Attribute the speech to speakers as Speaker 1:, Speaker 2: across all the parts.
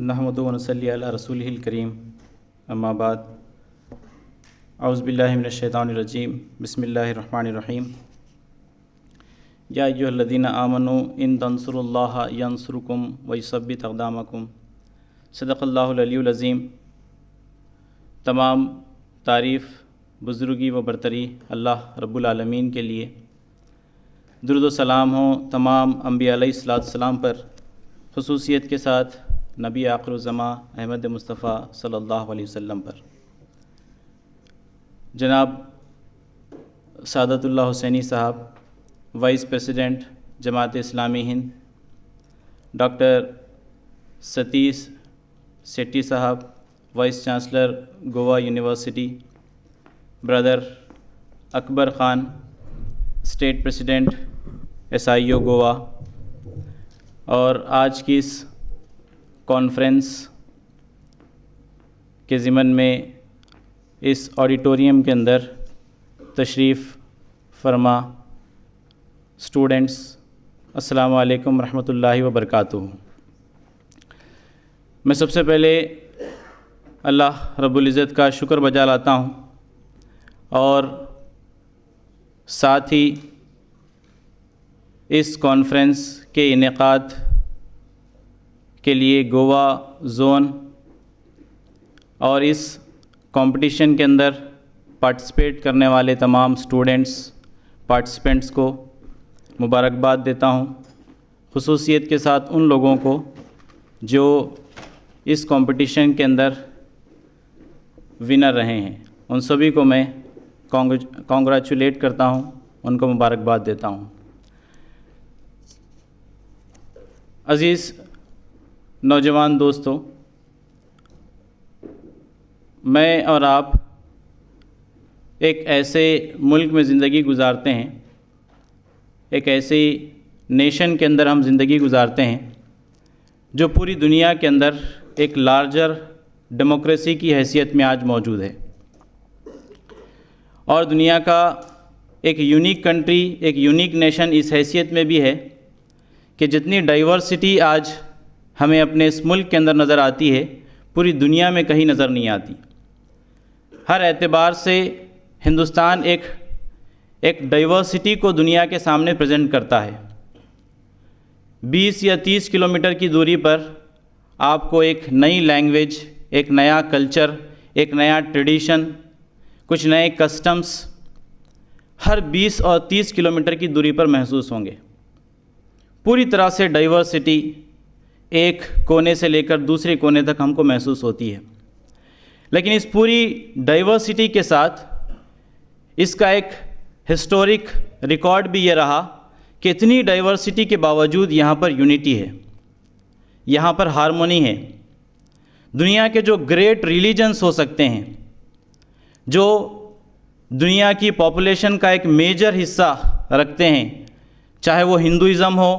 Speaker 1: نحمدہ و نصلی علی رسولہ الکریم اما بعد اعوذ باللہ من الشیطان الرجیم بسم اللہ الرحمن الرحیم یا ایھا الذین آمنوا ان تنصروا اللہ ینصرکم ویثبت اقدامکم صدق اللہ العلی العظیم۔ تمام تعریف، بزرگی و برتری اللہ رب العالمین کے لیے، درود و سلام ہوں تمام انبیاء علیہ السلام پر، خصوصیت کے ساتھ نبی آخر الزماں احمد مصطفیٰ صلی اللہ علیہ وسلم پر۔ جناب سعادت اللہ حسینی صاحب، vice president Jamaat Islami Hind, doctor Satish Sethi صاحب، وائس چانسلر گوا یونیورسٹی، برادر Akbar Khan, state president SIO Goa, اور آج کی اس کانفرنس کے ضمن میں اس آڈیٹوریم کے اندر تشریف فرما اسٹوڈنٹس، السلام علیکم ورحمۃ اللہ وبرکاتہ۔ میں سب سے پہلے اللہ رب العزت کا شکر بجا لاتا ہوں، اور ساتھ ہی اس کانفرنس کے انعقاد کے لیے گوا زون اور اس کمپٹیشن کے اندر پارٹیسپیٹ کرنے والے تمام پارٹیسپینٹس کو مبارکباد دیتا ہوں، خصوصیت کے ساتھ ان لوگوں کو جو اس کمپٹیشن کے اندر ونر رہے ہیں، ان سبھی کو میں کانگریچولیٹ کرتا ہوں، ان کو مبارکباد دیتا ہوں۔ عزیز نوجوان دوستو، میں اور آپ ایک ایسے ملک میں زندگی گزارتے ہیں، ایک ایسی نیشن کے اندر ہم زندگی گزارتے ہیں جو پوری دنیا کے اندر ایک لارجر ڈیموکریسی کی حیثیت میں آج موجود ہے، اور دنیا کا ایک یونیک کنٹری، ایک یونیک نیشن اس حیثیت میں بھی ہے کہ جتنی ڈائیورسٹی آج ہمیں اپنے اس ملک کے اندر نظر آتی ہے، پوری دنیا میں کہیں نظر نہیں آتی۔ ہر اعتبار سے ہندوستان ایک ڈائیورسٹی کو دنیا کے سامنے پریزنٹ کرتا ہے۔ 20 یا 30 کلومیٹر کی دوری پر آپ کو ایک نئی لینگویج، ایک نیا کلچر، ایک نیا ٹریڈیشن، کچھ نئے کسٹمز ہر 20 اور 30 کلومیٹر کی دوری پر محسوس ہوں گے۔ پوری طرح سے ڈائیورسٹی ایک کونے سے لے کر دوسرے کونے تک ہم کو محسوس ہوتی ہے، لیکن اس پوری ڈائیورسٹی کے ساتھ اس کا ایک ہسٹورک ریکارڈ بھی یہ رہا کہ اتنی ڈائیورسٹی کے باوجود یہاں پر یونٹی ہے، یہاں پر ہارمونی ہے۔ دنیا کے جو گریٹ ریلیجنز ہو سکتے ہیں، جو دنیا کی پاپولیشن کا ایک میجر حصہ رکھتے ہیں، چاہے وہ ہندوازم ہو،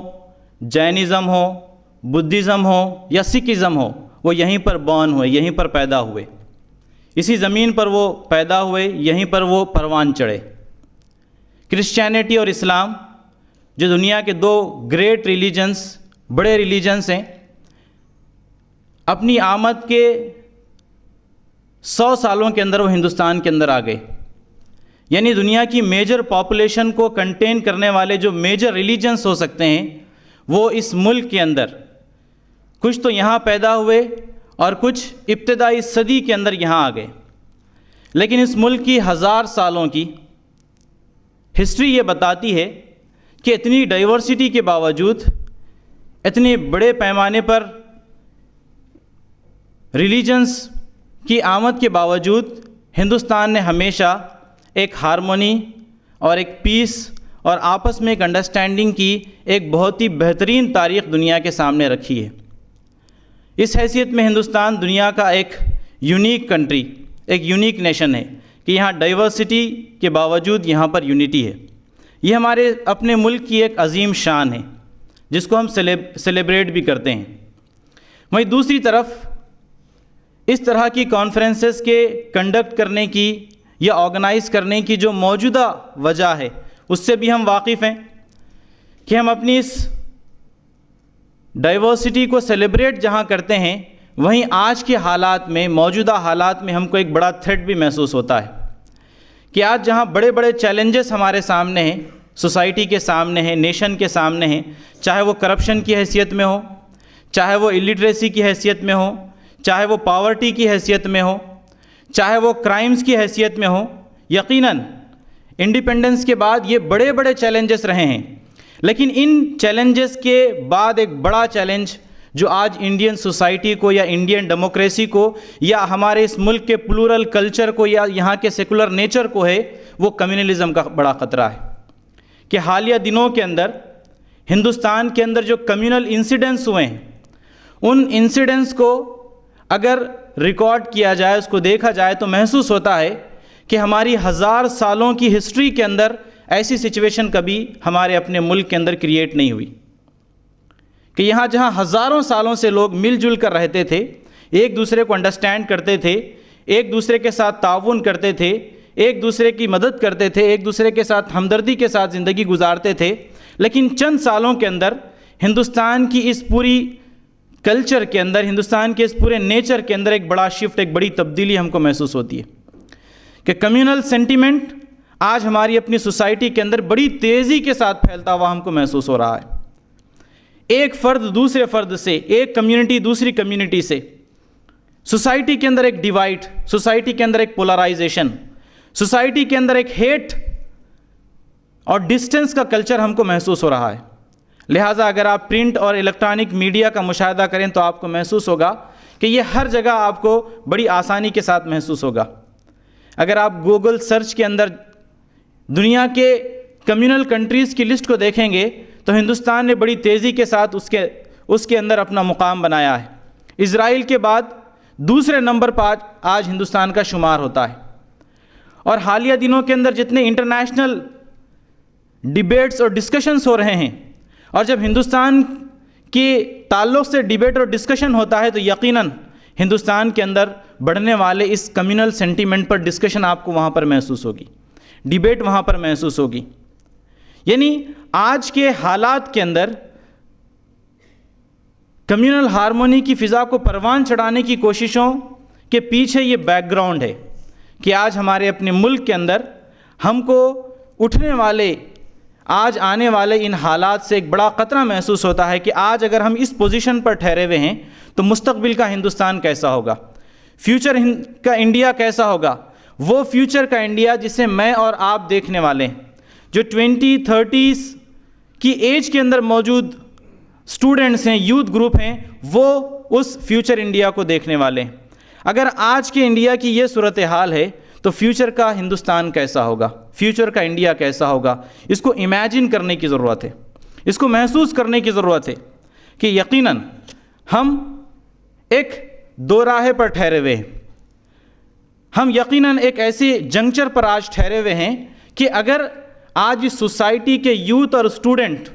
Speaker 1: جینزم ہو، بدھزم ہو یا سکھزم ہو، وہ یہیں پر بورن ہوئے، یہیں پر پیدا ہوئے، اسی زمین پر وہ پیدا ہوئے، یہیں پر وہ پروان چڑھے۔ کرسچینٹی اور اسلام جو دنیا کے دو گریٹ ریلیجنز، بڑے ریلیجنز ہیں، اپنی آمد کے 100 سالوں کے اندر وہ ہندوستان کے اندر آ گئے۔ یعنی دنیا کی میجر پاپولیشن کو کنٹین کرنے والے جو میجر ریلیجنز ہو سکتے ہیں، وہ اس ملک کے اندر کچھ تو یہاں پیدا ہوئے اور کچھ ابتدائی صدی کے اندر یہاں آ گئے۔ لیکن اس ملک کی 1000 سالوں کی ہسٹری یہ بتاتی ہے کہ اتنی ڈائیورسٹی کے باوجود، اتنے بڑے پیمانے پر ریلیجنز کی آمد کے باوجود، ہندوستان نے ہمیشہ ایک ہارمونی اور ایک پیس اور آپس میں ایک انڈرسٹینڈنگ کی ایک بہت ہی بہترین تاریخ دنیا کے سامنے رکھی ہے۔ اس حیثیت میں ہندوستان دنیا کا ایک یونیک کنٹری، ایک یونیک نیشن ہے کہ یہاں ڈائیورسٹی کے باوجود یہاں پر یونٹی ہے۔ یہ ہمارے اپنے ملک کی ایک عظیم شان ہے جس کو ہم سیلیبریٹ بھی کرتے ہیں۔ وہیں دوسری طرف اس طرح کی کانفرنسز کے کنڈکٹ کرنے کی یا آرگنائز کرنے کی جو موجودہ وجہ ہے، اس سے بھی ہم واقف ہیں کہ ہم اپنی اس ڈائیورسٹی کو سیلیبریٹ جہاں کرتے ہیں، وہیں آج کے حالات میں، موجودہ حالات میں ہم کو ایک بڑا تھریٹ بھی محسوس ہوتا ہے کہ آج جہاں بڑے بڑے چیلنجز ہمارے سامنے ہیں، سوسائٹی کے سامنے ہیں، نیشن کے سامنے ہیں، چاہے وہ کرپشن کی حیثیت میں ہو، چاہے وہ الٹریسی کی حیثیت میں ہو، چاہے وہ پاورٹی کی حیثیت میں ہو، چاہے وہ کرائمز کی حیثیت میں ہو، یقیناً انڈیپینڈنس کے بعد یہ بڑے بڑے چیلنجز رہے ہیں، لیکن ان چیلنجز کے بعد ایک بڑا چیلنج جو آج انڈین سوسائٹی کو یا انڈین ڈیموکریسی کو یا ہمارے اس ملک کے پلورل کلچر کو یا یہاں کے سیکولر نیچر کو ہے، وہ کمیونلزم کا بڑا خطرہ ہے کہ حالیہ دنوں کے اندر ہندوستان کے اندر جو کمیونل انسیڈنٹس ہوئے ہیں، ان انسیڈنٹس کو اگر ریکارڈ کیا جائے، اس کو دیکھا جائے تو محسوس ہوتا ہے کہ ہماری 1000 سالوں کی ہسٹری کے اندر ایسی سچویشن کبھی ہمارے اپنے ملک کے اندر کریٹ نہیں ہوئی کہ یہاں جہاں ہزاروں سالوں سے لوگ مل جل کر رہتے تھے، ایک دوسرے کو انڈرسٹینڈ کرتے تھے، ایک دوسرے کے ساتھ تعاون کرتے تھے، ایک دوسرے کی مدد کرتے تھے، ایک دوسرے کے ساتھ ہمدردی کے ساتھ زندگی گزارتے تھے، لیکن چند سالوں کے اندر ہندوستان کی اس پوری کلچر کے اندر، ہندوستان کے اس پورے نیچر کے اندر ایک بڑا شفٹ، ایک بڑی تبدیلی ہم کو محسوس ہوتی ہے کہ کمیونل سینٹیمنٹ آج ہماری اپنی سوسائٹی کے اندر بڑی تیزی کے ساتھ پھیلتا ہوا ہم کو محسوس ہو رہا ہے۔ ایک فرد دوسرے فرد سے، ایک کمیونٹی دوسری کمیونٹی سے، سوسائٹی کے اندر ایک ڈیوائڈ، سوسائٹی کے اندر ایک پولرائزیشن، سوسائٹی کے اندر ایک ہیٹ اور ڈسٹنس کا کلچر ہم کو محسوس ہو رہا ہے۔ لہٰذا اگر آپ پرنٹ اور الیکٹرانک میڈیا کا مشاہدہ کریں تو آپ کو محسوس ہوگا کہ یہ ہر جگہ آپ کو بڑی آسانی کے ساتھ محسوس ہوگا۔ اگر آپ گوگل سرچ کے اندر دنیا کے کمیونل کنٹریز کی لسٹ کو دیکھیں گے تو ہندوستان نے بڑی تیزی کے ساتھ اس کے اندر اپنا مقام بنایا ہے۔ اسرائیل کے بعد دوسرے نمبر پر آج ہندوستان کا شمار ہوتا ہے، اور حالیہ دنوں کے اندر جتنے انٹرنیشنل ڈیبیٹس اور ڈسکشنز ہو رہے ہیں، اور جب ہندوستان کے تعلق سے ڈیبیٹ اور ڈسکشن ہوتا ہے تو یقیناً ہندوستان کے اندر بڑھنے والے اس کمیونل سینٹیمنٹ پر ڈسکشن آپ کو وہاں پر محسوس ہوگی، ڈیبیٹ وہاں پر محسوس ہوگی۔ یعنی آج کے حالات کے اندر کمیونل ہارمونی کی فضا کو پروان چڑھانے کی کوششوں کے پیچھے یہ بیک گراؤنڈ ہے کہ آج ہمارے اپنے ملک کے اندر ہم کو اٹھنے والے، آج آنے والے ان حالات سے ایک بڑا خطرہ محسوس ہوتا ہے کہ آج اگر ہم اس پوزیشن پر ٹھہرے ہوئے ہیں تو مستقبل کا ہندوستان کیسا ہوگا، فیوچر کا انڈیا کیسا ہوگا، وہ فیوچر کا انڈیا جسے میں اور آپ دیکھنے والے ہیں، جو 20-30 کی ایج کے اندر موجود اسٹوڈنٹس ہیں، یوتھ گروپ ہیں، وہ اس فیوچر انڈیا کو دیکھنے والے ہیں۔ اگر آج کے انڈیا کی یہ صورتحال ہے تو فیوچر کا ہندوستان کیسا ہوگا، فیوچر کا انڈیا کیسا ہوگا، اس کو امیجن کرنے کی ضرورت ہے، اس کو محسوس کرنے کی ضرورت ہے کہ یقیناً ہم ایک دو راہ پر ٹھہرے ہوئے ہیں، ہم یقیناً ایک ایسے جنکچر پر آج ٹھہرے ہوئے ہیں کہ اگر آج اس سوسائٹی کے یوتھ اور اسٹوڈنٹ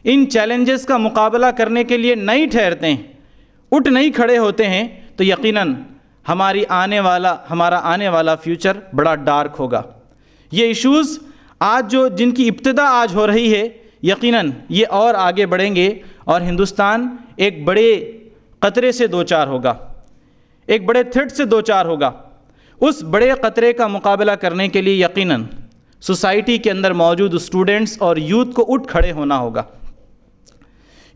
Speaker 1: ان چیلنجز کا مقابلہ کرنے کے لیے نہیں ٹھہرتے ہیں، اٹھ نہیں کھڑے ہوتے ہیں، تو یقیناً ہمارا آنے والا فیوچر بڑا ڈارک ہوگا۔ یہ ایشوز آج جن کی ابتدا آج ہو رہی ہے، یقیناً یہ اور آگے بڑھیں گے اور ہندوستان ایک بڑے خطرے سے دوچار ہوگا، ایک بڑے تھریٹ سے دوچار ہوگا۔ اس بڑے خطرے کا مقابلہ کرنے کے لیے یقیناً سوسائٹی کے اندر موجود اسٹوڈنٹس اور یوتھ کو اٹھ کھڑے ہونا ہوگا،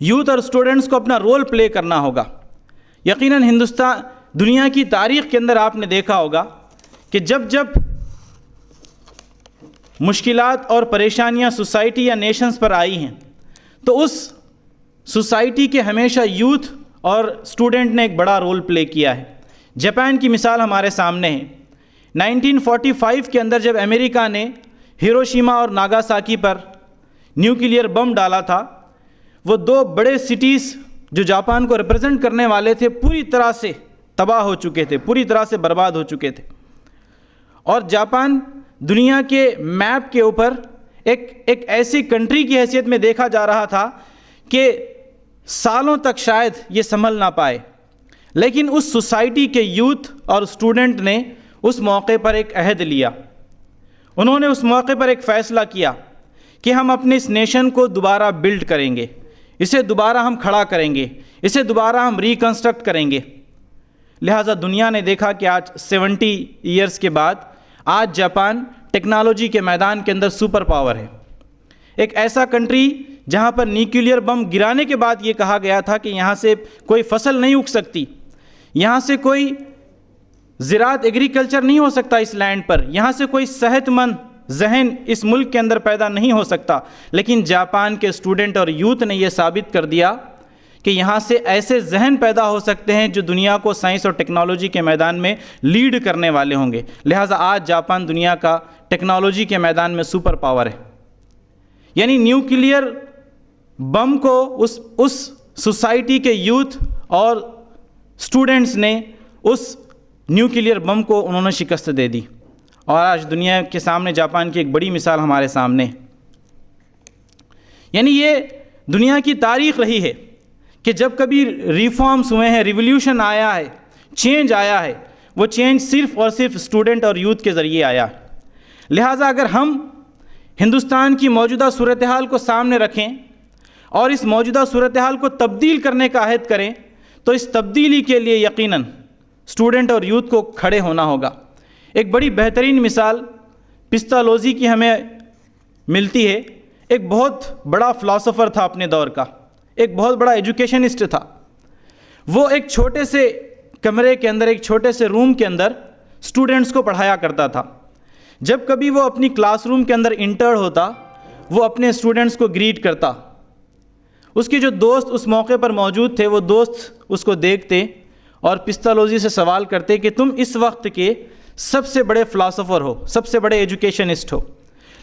Speaker 1: یوتھ اور اسٹوڈنٹس کو اپنا رول پلے کرنا ہوگا۔ یقیناً دنیا کی تاریخ کے اندر آپ نے دیکھا ہوگا کہ جب مشکلات اور پریشانیاں سوسائٹی یا نیشنز پر آئی ہیں تو اس سوسائٹی کے ہمیشہ یوتھ اور اسٹوڈنٹ نے ایک بڑا رول پلے کیا ہے۔ جاپان کی مثال ہمارے سامنے ہے۔ 1945 کے اندر جب امریکہ نے ہیروشیما اور ناگاساکی پر نیوکلیئر بم ڈالا تھا، وہ دو بڑے سٹیز جو جاپان کو ریپرزنٹ کرنے والے تھے پوری طرح سے تباہ ہو چکے تھے، پوری طرح سے برباد ہو چکے تھے، اور جاپان دنیا کے میپ کے اوپر ایک ایسی کنٹری کی حیثیت میں دیکھا جا رہا تھا کہ سالوں تک شاید یہ سنبھل نہ پائے، لیکن اس سوسائٹی کے یوتھ اور اسٹوڈنٹ نے اس موقع پر ایک عہد لیا، انہوں نے اس موقع پر ایک فیصلہ کیا کہ ہم اپنے اس نیشن کو دوبارہ بلڈ کریں گے، اسے دوبارہ ہم کھڑا کریں گے، اسے دوبارہ ہم ریکنسٹرکٹ کریں گے۔ لہٰذا دنیا نے دیکھا کہ آج 70 ایئرس کے بعد آج جاپان ٹیکنالوجی کے میدان کے اندر سپر پاور ہے. ایک ایسا کنٹری جہاں پر نیوکلیئر بم گرانے کے بعد یہ کہا گیا تھا کہ یہاں سے کوئی فصل نہیں اگ سکتی, یہاں سے کوئی زراعت ایگریکلچر نہیں ہو سکتا اس لینڈ پر, یہاں سے کوئی صحت مند ذہن اس ملک کے اندر پیدا نہیں ہو سکتا. لیکن جاپان کے اسٹوڈنٹ اور یوتھ نے یہ ثابت کر دیا کہ یہاں سے ایسے ذہن پیدا ہو سکتے ہیں جو دنیا کو سائنس اور ٹیکنالوجی کے میدان میں لیڈ کرنے والے ہوں گے. لہٰذا آج جاپان دنیا کا ٹیکنالوجی کے میدان میں سپر پاور ہے. یعنی نیوکلیئر بم کو اس سوسائٹی کے یوتھ اور اسٹوڈنٹس نے اس نیوکلیئر بم کو انہوں نے شکست دے دی, اور آج دنیا کے سامنے جاپان کی ایک بڑی مثال ہمارے سامنے. یعنی یہ دنیا کی تاریخ رہی ہے کہ جب کبھی ریفارمز ہوئے ہیں, ریولیوشن آیا ہے, چینج آیا ہے, وہ چینج صرف اور صرف اسٹوڈنٹ اور یوتھ کے ذریعے آیا. لہٰذا اگر ہم ہندوستان کی موجودہ صورتحال کو سامنے رکھیں اور اس موجودہ صورتحال کو تبدیل کرنے کا عہد کریں تو اس تبدیلی کے لیے یقیناً اسٹوڈنٹ اور یوتھ کو کھڑے ہونا ہوگا. ایک بڑی بہترین مثال پستالوزی کی ہمیں ملتی ہے. ایک بہت بڑا فلاسفر تھا اپنے دور کا, ایک بہت بڑا ایجوکیشنسٹ تھا. وہ ایک چھوٹے سے کمرے کے اندر, ایک چھوٹے سے روم کے اندر اسٹوڈنٹس کو پڑھایا کرتا تھا. جب کبھی وہ اپنی کلاس روم کے اندر انٹر ہوتا, وہ اپنے اسٹوڈنٹس کو گریٹ کرتا. اس کے جو دوست اس موقع پر موجود تھے, وہ دوست اس کو دیکھتے اور پستالوزی سے سوال کرتے کہ تم اس وقت کے سب سے بڑے فلاسفر ہو, سب سے بڑے ایجوکیشنسٹ ہو,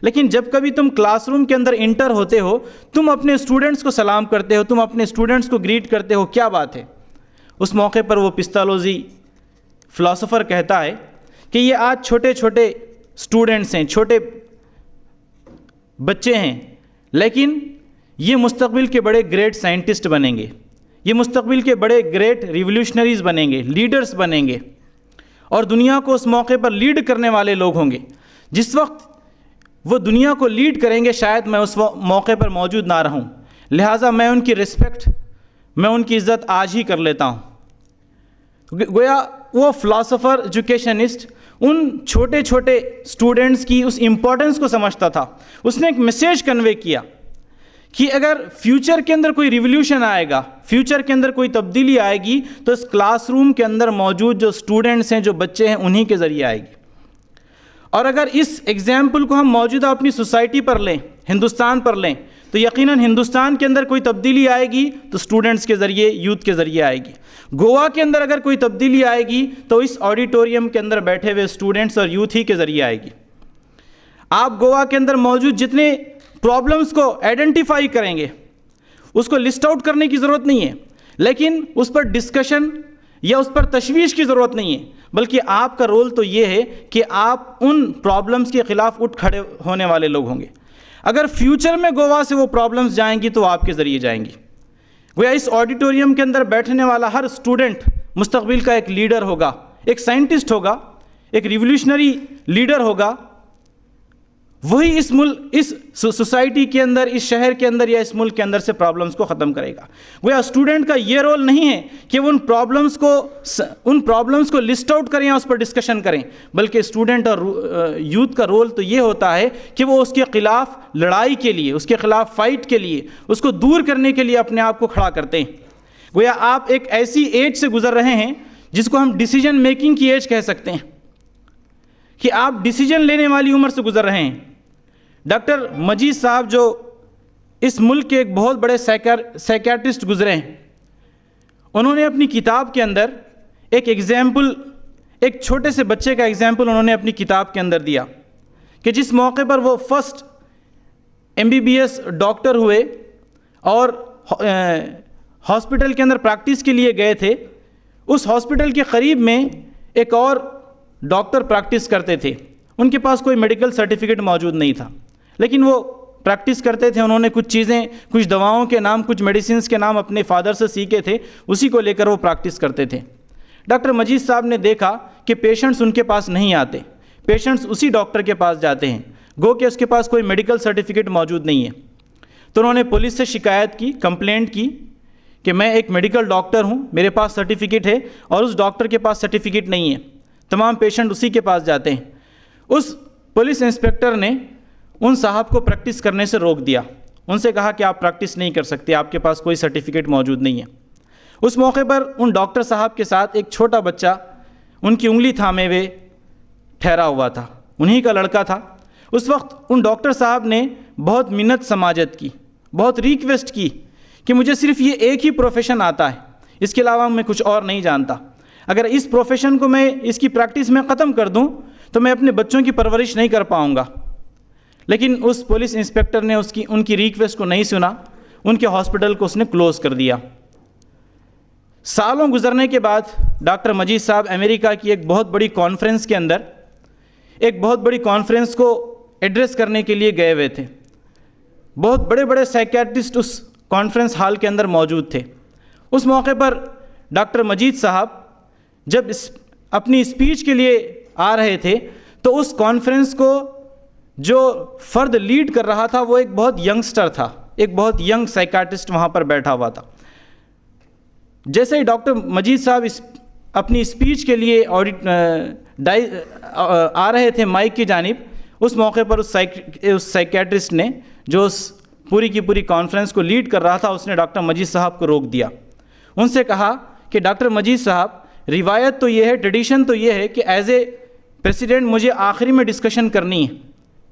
Speaker 1: لیکن جب کبھی تم کلاس روم کے اندر انٹر ہوتے ہو تم اپنے اسٹوڈنٹس کو سلام کرتے ہو, تم اپنے اسٹوڈنٹس کو گریٹ کرتے ہو, کیا بات ہے؟ اس موقع پر وہ پستالوزی فلاسفر کہتا ہے کہ یہ آج چھوٹے چھوٹے اسٹوڈنٹس ہیں, چھوٹے بچے ہیں, لیکن یہ مستقبل کے بڑے گریٹ سائنٹسٹ بنیں گے, یہ مستقبل کے بڑے گریٹ ریولیوشنریز بنیں گے, لیڈرز بنیں گے, اور دنیا کو اس موقع پر لیڈ کرنے والے لوگ ہوں گے. جس وقت وہ دنیا کو لیڈ کریں گے شاید میں اس موقع پر موجود نہ رہوں, لہٰذا میں ان کی رسپیکٹ, میں ان کی عزت آج ہی کر لیتا ہوں. گویا وہ فلاسفر ایجوکیشنسٹ ان چھوٹے چھوٹے اسٹوڈنٹس کی اس امپورٹنس کو سمجھتا تھا. اس نے ایک میسیج کنوے کیا کہ اگر فیوچر کے اندر کوئی ریولیوشن آئے گا, فیوچر کے اندر کوئی تبدیلی آئے گی تو اس کلاس روم کے اندر موجود جو اسٹوڈنٹس ہیں, جو بچے ہیں, انہی کے ذریعے آئے گی. اور اگر اس ایگزامپل کو ہم موجودہ اپنی سوسائٹی پر لیں, ہندوستان پر لیں, تو یقیناً ہندوستان کے اندر کوئی تبدیلی آئے گی تو اسٹوڈنٹس کے ذریعے, یوتھ کے ذریعے آئے گی. گوا کے اندر اگر کوئی تبدیلی آئے گی تو اس آڈیٹوریم کے اندر بیٹھے ہوئے اسٹوڈنٹس اور یوتھ ہی کے ذریعے آئے گی. آپ گوا کے اندر موجود جتنے پرابلمس کو آئیڈینٹیفائی کریں گے, اس کو لسٹ آؤٹ کرنے کی ضرورت نہیں ہے, لیکن اس پر ڈسکشن یا اس پر تشویش کی ضرورت نہیں ہے, بلکہ آپ کا رول تو یہ ہے کہ آپ ان پرابلمس کے خلاف اٹھ کھڑے ہونے والے لوگ ہوں گے. اگر فیوچر میں گوا سے وہ پرابلمس جائیں گی تو آپ کے ذریعے جائیں گی. گویا اس آڈیٹوریم کے اندر بیٹھنے والا ہر اسٹوڈنٹ مستقبل کا ایک لیڈر ہوگا, ایک سائنٹسٹ ہوگا, ایک ریولیوشنری لیڈر ہوگا. وہی اس سوسائٹی کے اندر, اس شہر کے اندر یا اس ملک کے اندر سے پرابلمس کو ختم کرے گا. گویا اسٹوڈنٹ کا یہ رول نہیں ہے کہ وہ ان پرابلمس کو لسٹ آؤٹ کریں یا اس پر ڈسکشن کریں, بلکہ اسٹوڈنٹ اور یوتھ کا رول تو یہ ہوتا ہے کہ وہ اس کے خلاف لڑائی کے لیے, اس کے خلاف فائٹ کے لیے, اس کو دور کرنے کے لیے اپنے آپ کو کھڑا کرتے ہیں. گویا آپ ایک ایسی ایج سے گزر رہے ہیں جس کو ہم ڈیسیجن میکنگ کی ایج کہہ سکتے ہیں, کہ آپ ڈیسیجن لینے والی عمر سے گزر رہے ہیں. ڈاکٹر مجید صاحب جو اس ملک کے ایک بہت بڑے سائیکیٹرسٹ گزرے ہیں, انہوں نے اپنی کتاب کے اندر ایک ایگزامپل, ایک چھوٹے سے بچے کا ایگزامپل انہوں نے اپنی کتاب کے اندر دیا کہ جس موقع پر وہ فرسٹ MBBS ڈاکٹر ہوئے اور ہاسپٹل کے اندر پریکٹس کے لیے گئے تھے. اس ہاسپٹل کے قریب میں ایک اور ڈاکٹر پریکٹس کرتے تھے. ان کے پاس کوئی میڈیکل سرٹیفکیٹ موجود نہیں تھا, لیکن وہ پریکٹس کرتے تھے. انہوں نے کچھ چیزیں, کچھ دواؤں کے نام, کچھ میڈیسنس کے نام اپنے فادر سے سیکھے تھے, اسی کو لے کر وہ پریکٹس کرتے تھے. ڈاکٹر مجید صاحب نے دیکھا کہ پیشنٹس ان کے پاس نہیں آتے, پیشنٹس اسی ڈاکٹر کے پاس جاتے ہیں, گو کہ اس کے پاس کوئی میڈیکل سرٹیفکیٹ موجود نہیں ہے. تو انہوں نے پولیس سے شکایت کی, کمپلینٹ کی کہ میں ایک میڈیکل ڈاکٹر ہوں، میرے پاس سرٹیفکیٹ ہے اور اس ڈاکٹر کے پاس سرٹیفکیٹ نہیں ہے، تمام پیشنٹ اسی کے پاس جاتے ہیں۔ اس پولیس انسپکٹر نے ان صاحب کو پریکٹس کرنے سے روک دیا، ان سے کہا کہ آپ پریکٹس نہیں کر سکتے، آپ کے پاس کوئی سرٹیفکیٹ موجود نہیں ہے۔ اس موقع پر ان ڈاکٹر صاحب کے ساتھ ایک چھوٹا بچہ ان کی انگلی تھامے ہوئے ٹھہرا ہوا تھا، انہی کا لڑکا تھا۔ اس وقت ان ڈاکٹر صاحب نے بہت منت سماجت کی، بہت ریکویسٹ کی کہ مجھے صرف یہ ایک ہی پروفیشن آتا ہے، اس کے علاوہ میں کچھ اور نہیں جانتا، اگر اس پروفیشن کو میں اس کی پریکٹس میں ختم کر دوں تو میں اپنے بچوں کی پرورش نہیں کر پاؤں گا۔ لیکن اس پولیس انسپکٹر نے ان کی ریکویسٹ کو نہیں سنا، ان کے ہاسپٹل کو اس نے کلوز کر دیا۔ سالوں گزرنے کے بعد ڈاکٹر مجید صاحب امریکہ کی ایک بہت بڑی کانفرنس کے اندر ایک بہت بڑی کانفرنس کو ایڈریس کرنے کے لیے گئے ہوئے تھے۔ بہت بڑے بڑے سائیکیٹرسٹ اس کانفرنس ہال کے اندر موجود تھے۔ اس موقع پر ڈاکٹر مجید صاحب جب اپنی اسپیچ کے لیے آ رہے تھے تو اس کانفرنس کو جو فرد لیڈ کر رہا تھا وہ ایک بہت ینگسٹر تھا، ایک بہت ینگ سائیکیٹرسٹ وہاں پر بیٹھا ہوا تھا۔ جیسے ہی ڈاکٹر مجید صاحب اپنی اسپیچ کے لیے آ رہے تھے مائک کی جانب، اس موقع پر اس سائیکیٹرسٹ نے جو اس پوری کی پوری کانفرنس کو لیڈ کر رہا تھا، اس نے ڈاکٹر مجید صاحب کو روک دیا۔ ان سے کہا کہ ڈاکٹر مجید صاحب، روایت تو یہ ہے، ٹریڈیشن تو یہ ہے کہ ایز اے پریسیڈنٹ مجھے آخری میں ڈسکشن کرنی ہے،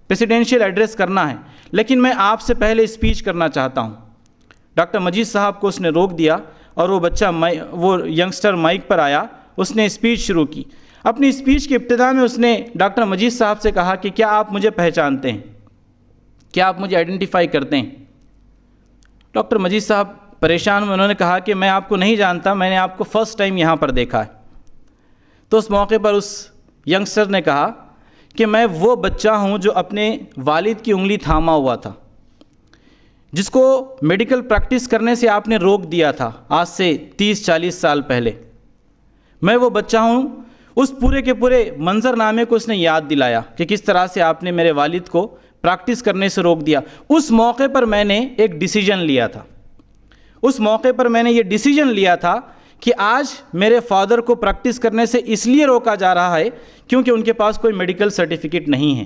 Speaker 1: پریسیڈینشیل ایڈریس کرنا ہے، لیکن میں آپ سے پہلے اسپیچ کرنا چاہتا ہوں۔ ڈاکٹر مجید صاحب کو اس نے روک دیا اور وہ بچہ وہ ینگسٹر مائک پر آیا، اس نے اسپیچ شروع کی۔ اپنی اسپیچ کی ابتدا میں اس نے ڈاکٹر مجید صاحب سے کہا کہ کیا آپ مجھے پہچانتے ہیں، کیا آپ مجھے آئیڈینٹیفائی کرتے ہیں؟ ڈاکٹر مجید صاحب پریشان ہوئے، انہوں نے کہا کہ میں آپ کو نہیں جانتا، میں نے آپ کو فرسٹ ٹائم یہاں پر دیکھا ہے۔ تو اس موقع پر اس ینگسٹر نے کہا کہ میں وہ بچہ ہوں جو اپنے والد کی انگلی تھاما ہوا تھا، جس کو میڈیکل پریکٹس کرنے سے آپ نے روک دیا تھا آج سے 30-40 سال پہلے۔ میں وہ بچہ ہوں۔ اس پورے کے پورے منظر نامے کو اس نے یاد دلایا کہ کس طرح سے آپ نے میرے والد کو پریکٹس کرنے سے روک دیا۔ اس موقع پر میں نے ایک ڈیسیجن لیا تھا، اس موقع پر میں نے یہ ڈیسیجن لیا تھا کہ آج میرے فادر کو پریکٹس کرنے سے اس لیے روکا جا رہا ہے کیونکہ ان کے پاس کوئی میڈیکل سرٹیفکیٹ نہیں ہے۔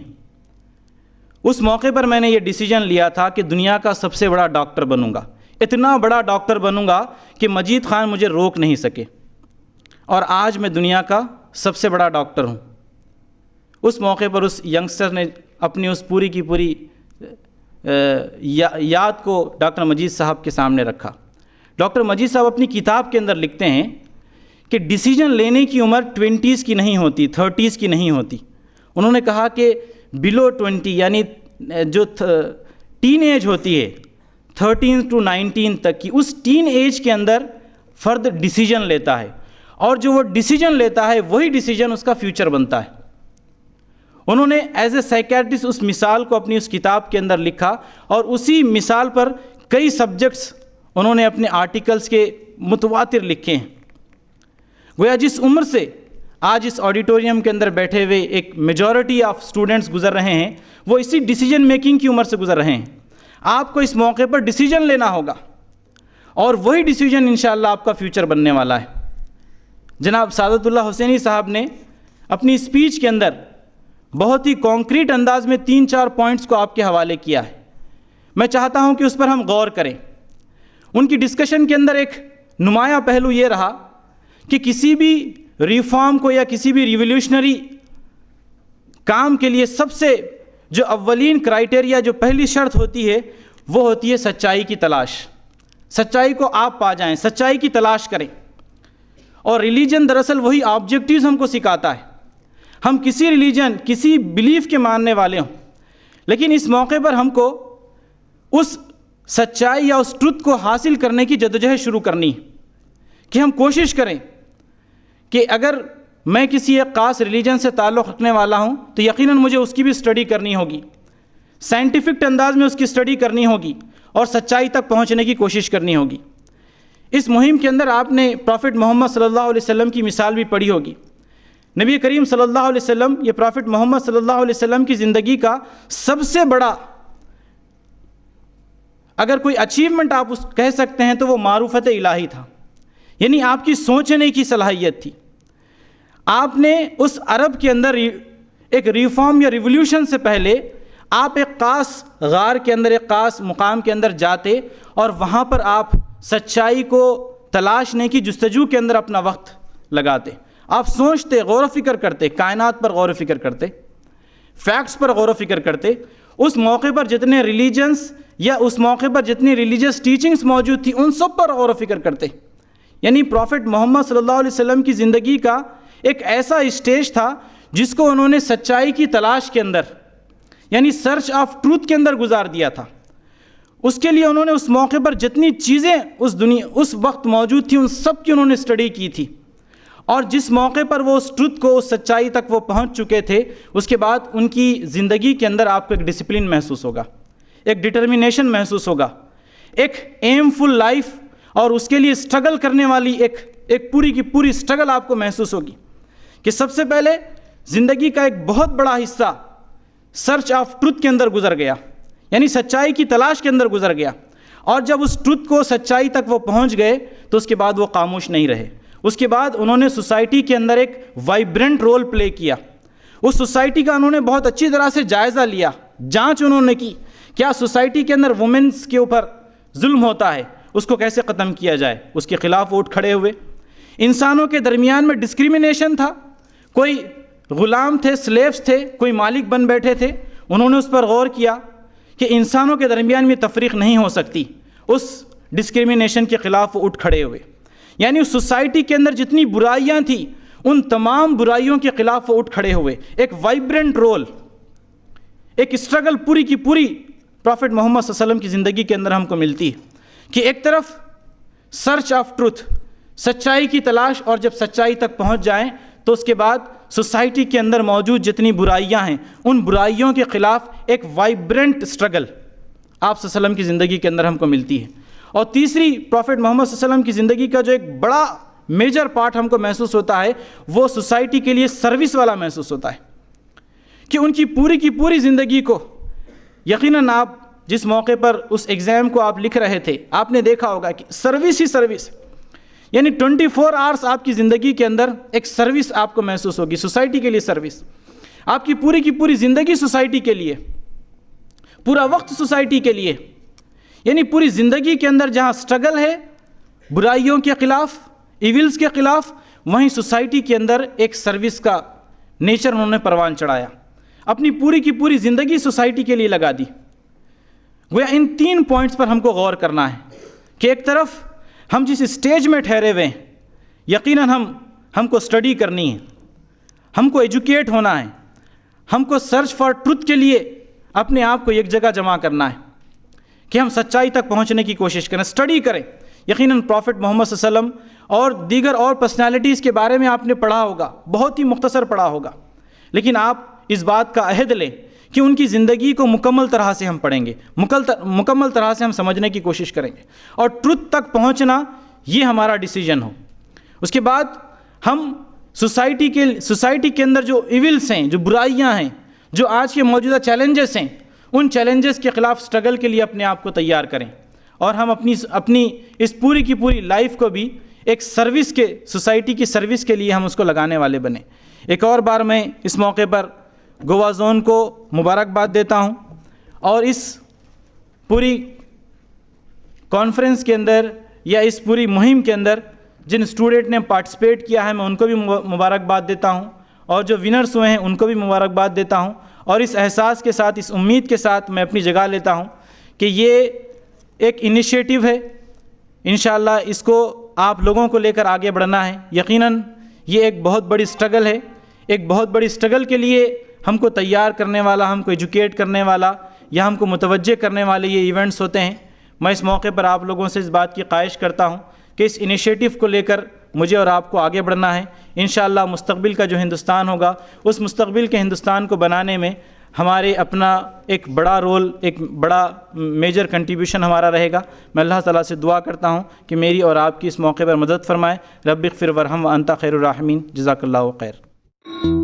Speaker 1: اس موقع پر میں نے یہ ڈیسیجن لیا تھا کہ دنیا کا سب سے بڑا ڈاکٹر بنوں گا، اتنا بڑا ڈاکٹر بنوں گا کہ مجید خان مجھے روک نہیں سکے، اور آج میں دنیا کا سب سے بڑا ڈاکٹر ہوں۔ اس موقع پر اس ینگسٹر نے اپنی اس پوری کی پوری یاد کو ڈاکٹر مجید صاحب کے سامنے رکھا۔ ڈاکٹر مجید صاحب اپنی کتاب کے اندر لکھتے ہیں کہ ڈیسیجن لینے کی عمر 20s کی نہیں ہوتی، 30s کی نہیں ہوتی۔ انہوں نے کہا کہ بلو 20 یعنی جو ٹین ایج ہوتی ہے 13 to 19 تک کی، اس ٹین ایج کے اندر فرد ڈیسیجن لیتا ہے، اور جو وہ ڈیسیجن لیتا ہے وہی ڈیسیجن اس کا فیوچر بنتا ہے۔ انہوں نے ایز اے سائیکیٹرسٹ اس مثال کو اپنی اس کتاب کے اندر لکھا، اور اسی مثال پر کئی سبجیکٹس انہوں نے اپنے آرٹیکلز کے متواتر لکھے ہیں۔ گویا جس عمر سے آج اس آڈیٹوریم کے اندر بیٹھے ہوئے ایک میجورٹی آف اسٹوڈنٹس گزر رہے ہیں، وہ اسی ڈیسیجن میکنگ کی عمر سے گزر رہے ہیں۔ آپ کو اس موقع پر ڈیسیجن لینا ہوگا، اور وہی ڈیسیجن انشاءاللہ آپ کا فیوچر بننے والا ہے۔ جناب سعادت اللہ حسینی صاحب نے اپنی اسپیچ کے اندر بہت ہی کانکریٹ انداز میں 3-4 پوائنٹس کو آپ کے حوالے کیا ہے، میں چاہتا ہوں کہ اس پر ہم غور کریں۔ ان کی ڈسکشن کے اندر ایک نمایاں پہلو یہ رہا کہ کسی بھی ریفارم کو یا کسی بھی ریولیوشنری کام کے لیے سب سے جو اولین کرائیٹیریا، جو پہلی شرط ہوتی ہے، وہ ہوتی ہے سچائی کی تلاش۔ سچائی کو آپ پا جائیں، سچائی کی تلاش کریں۔ اور ریلیجن دراصل وہی آبجیکٹیوز ہم کو سکھاتا ہے۔ ہم کسی ریلیجن، کسی بلیف کے ماننے والے ہوں، لیکن اس موقع پر ہم کو اس سچائی یا اس ٹروتھ کو حاصل کرنے کی جدوجہد شروع کرنی ہے کہ ہم کوشش کریں کہ اگر میں کسی ایک خاص ریلیجن سے تعلق رکھنے والا ہوں تو یقیناً مجھے اس کی بھی اسٹڈی کرنی ہوگی، سائنٹیفک انداز میں اس کی اسٹڈی کرنی ہوگی، اور سچائی تک پہنچنے کی کوشش کرنی ہوگی۔ اس مہم کے اندر آپ نے پروفٹ محمد صلی اللہ علیہ وسلم کی مثال بھی پڑھی ہوگی۔ نبی کریم صلی اللہ علیہ وسلم، یہ پروفٹ محمد صلی اللہ علیہ وسلم کی زندگی کا سب سے بڑا اگر کوئی اچیومنٹ آپ اس کہہ سکتے ہیں تو وہ معرفت الہی تھا، یعنی آپ کی سوچنے کی صلاحیت تھی۔ آپ نے اس عرب کے اندر ایک ریفارم یا ریولوشن سے پہلے آپ ایک خاص غار کے اندر، ایک خاص مقام کے اندر جاتے اور وہاں پر آپ سچائی کو تلاشنے کی جستجو کے اندر اپنا وقت لگاتے، آپ سوچتے، غور و فکر کرتے، کائنات پر غور و فکر کرتے، فیکٹس پر غور و فکر کرتے۔ اس موقع پر جتنے ریلیجنس یا اس موقع پر جتنی ریلیجس ٹیچنگز موجود تھی ان سب پر غور و فکر کرتے۔ یعنی پروفٹ محمد صلی اللہ علیہ وسلم کی زندگی کا ایک ایسا اسٹیج تھا جس کو انہوں نے سچائی کی تلاش کے اندر، یعنی سرچ آف ٹروتھ کے اندر گزار دیا تھا۔ اس کے لیے انہوں نے اس موقع پر جتنی چیزیں اس وقت موجود تھیں ان سب کی انہوں نے اسٹڈی کی تھی، اور جس موقع پر وہ اس ٹروتھ کو، اس سچائی تک وہ پہنچ چکے تھے، اس کے بعد ان کی زندگی کے اندر آپ کو ایک ڈسپلن محسوس ہوگا، ایک ڈٹرمینیشن محسوس ہوگا، ایک ایم فل لائف، اور اس کے لیے اسٹرگل کرنے والی ایک پوری کی پوری اسٹرگل آپ کو محسوس ہوگی کہ سب سے پہلے زندگی کا ایک بہت بڑا حصہ سرچ آف ٹروتھ کے اندر گزر گیا، یعنی سچائی کی تلاش کے اندر گزر گیا، اور جب اس ٹروتھ کو، سچائی تک وہ پہنچ گئے تو اس کے بعد وہ خاموش نہیں رہے۔ اس کے بعد انہوں نے سوسائٹی کے اندر ایک وائبرنٹ رول پلے کیا۔ اس سوسائٹی کا انہوں نے بہت اچھی طرح سے جائزہ لیا، جانچ انہوں نے کی، کیا سوسائٹی کے اندر وومنس کے اوپر ظلم ہوتا ہے، اس کو کیسے ختم کیا جائے، اس کے خلاف اٹھ کھڑے ہوئے۔ انسانوں کے درمیان میں ڈسکریمنیشن تھا، کوئی غلام تھے، سلیوز تھے، کوئی مالک بن بیٹھے تھے، انہوں نے اس پر غور کیا کہ انسانوں کے درمیان میں تفریق نہیں ہو سکتی، اس ڈسکریمنیشن کے خلاف وہ اٹھ کھڑے ہوئے۔ یعنی اس سوسائٹی کے اندر جتنی برائیاں تھیں ان تمام برائیوں کے خلاف وہ اٹھ کھڑے ہوئے۔ ایک وائبرنٹ رول، ایک اسٹرگل پوری کی پوری پروفٹ محمد صلی اللہ علیہ وسلم کی زندگی کے اندر ہم کو ملتی ہے کہ ایک طرف سرچ آف ٹروتھ، سچائی کی تلاش، اور جب سچائی تک پہنچ جائیں تو اس کے بعد سوسائٹی کے اندر موجود جتنی برائیاں ہیں ان برائیوں کے خلاف ایک وائبرنٹ اسٹرگل آپ صلی اللہ علیہ وسلم کی زندگی کے اندر ہم کو ملتی ہے۔ اور تیسری، پروفٹ محمد صلی اللہ علیہ وسلم کی زندگی کا جو ایک بڑا میجر پارٹ ہم کو محسوس ہوتا ہے وہ سوسائٹی کے لیے سروس والا محسوس ہوتا ہے کہ ان کی پوری زندگی کو، یقیناً آپ جس موقع پر اس ایگزام کو آپ لکھ رہے تھے آپ نے دیکھا ہوگا کہ سروس ہی سروس، یعنی 24 آورس آپ کی زندگی کے اندر ایک سروس آپ کو محسوس ہوگی، سوسائٹی کے لیے سروس، آپ کی پوری زندگی سوسائٹی کے لیے، پورا وقت سوسائٹی کے لیے، یعنی پوری زندگی کے اندر جہاں اسٹرگل ہے برائیوں کے خلاف، ایولز کے خلاف، وہیں سوسائٹی کے اندر ایک سروس کا نیچر انہوں نے پروان چڑھایا، اپنی پوری کی پوری زندگی سوسائٹی کے لیے لگا دی۔ گویا ان 3 پوائنٹس پر ہم کو غور کرنا ہے کہ ایک طرف ہم جس اسٹیج میں ٹھہرے ہوئے ہیں یقیناً ہم کو اسٹڈی کرنی ہے، ہم کو ایجوکیٹ ہونا ہے، ہم کو سرچ فار ٹروتھ کے لیے اپنے آپ کو ایک جگہ جمع کرنا ہے کہ ہم سچائی تک پہنچنے کی کوشش کریں، اسٹڈی کریں۔ یقیناً پروفٹ محمد صلی اللہ علیہ وسلم اور دیگر اور پرسنالٹیز کے بارے میں آپ نے پڑھا ہوگا، بہت ہی مختصر پڑھا ہوگا، لیکن آپ اس بات کا عہد لیں کہ ان کی زندگی کو مکمل طرح سے ہم پڑھیں گے، مکمل طرح سے ہم سمجھنے کی کوشش کریں گے، اور ٹروتھ تک پہنچنا یہ ہمارا ڈیسیجن ہو۔ اس کے بعد ہم سوسائٹی کے اندر جو ایولز ہیں، جو برائیاں ہیں، جو آج کے موجودہ چیلنجز ہیں، ان چیلنجز کے خلاف اسٹرگل کے لیے اپنے آپ کو تیار کریں، اور ہم اپنی اس پوری کی پوری لائف کو بھی ایک سروس کے، سوسائٹی کی سروس کے لیے ہم اس کو لگانے والے بنیں۔ ایک اور بار میں اس موقع پر گوا زون کو مبارکباد دیتا ہوں، اور اس پوری کانفرنس کے اندر یا اس پوری مہم کے اندر جن اسٹوڈنٹ نے پارٹیسپیٹ کیا ہے میں ان کو بھی مبارکباد دیتا ہوں، اور جو ونرز ہوئے ہیں ان کو بھی مبارکباد دیتا ہوں، اور اس احساس کے ساتھ، اس امید کے ساتھ میں اپنی جگہ لیتا ہوں کہ یہ ایک انیشیٹو ہے، انشاءاللہ اس کو آپ لوگوں کو لے کر آگے بڑھنا ہے۔ یقیناً یہ ایک بہت بڑی اسٹرگل ہے، ایک بہت بڑی اسٹرگل کے لیے ہم کو تیار کرنے والا، ہم کو ایجوکیٹ کرنے والا یا ہم کو متوجہ کرنے والے یہ ایونٹس ہوتے ہیں۔ میں اس موقع پر آپ لوگوں سے اس بات کی خواہش کرتا ہوں کہ اس انیشیٹو کو لے کر مجھے اور آپ کو آگے بڑھنا ہے۔ انشاءاللہ مستقبل کا جو ہندوستان ہوگا اس مستقبل کے ہندوستان کو بنانے میں ہمارے اپنا ایک بڑا رول، ایک بڑا میجر کنٹریبیوشن ہمارا رہے گا۔ میں اللہ تعالیٰ سے دعا کرتا ہوں کہ میری اور آپ کی اس موقع پر مدد فرمائے۔ رب اغفر ورحم وانت خیر الراحمین۔ جزاک اللہ خیر۔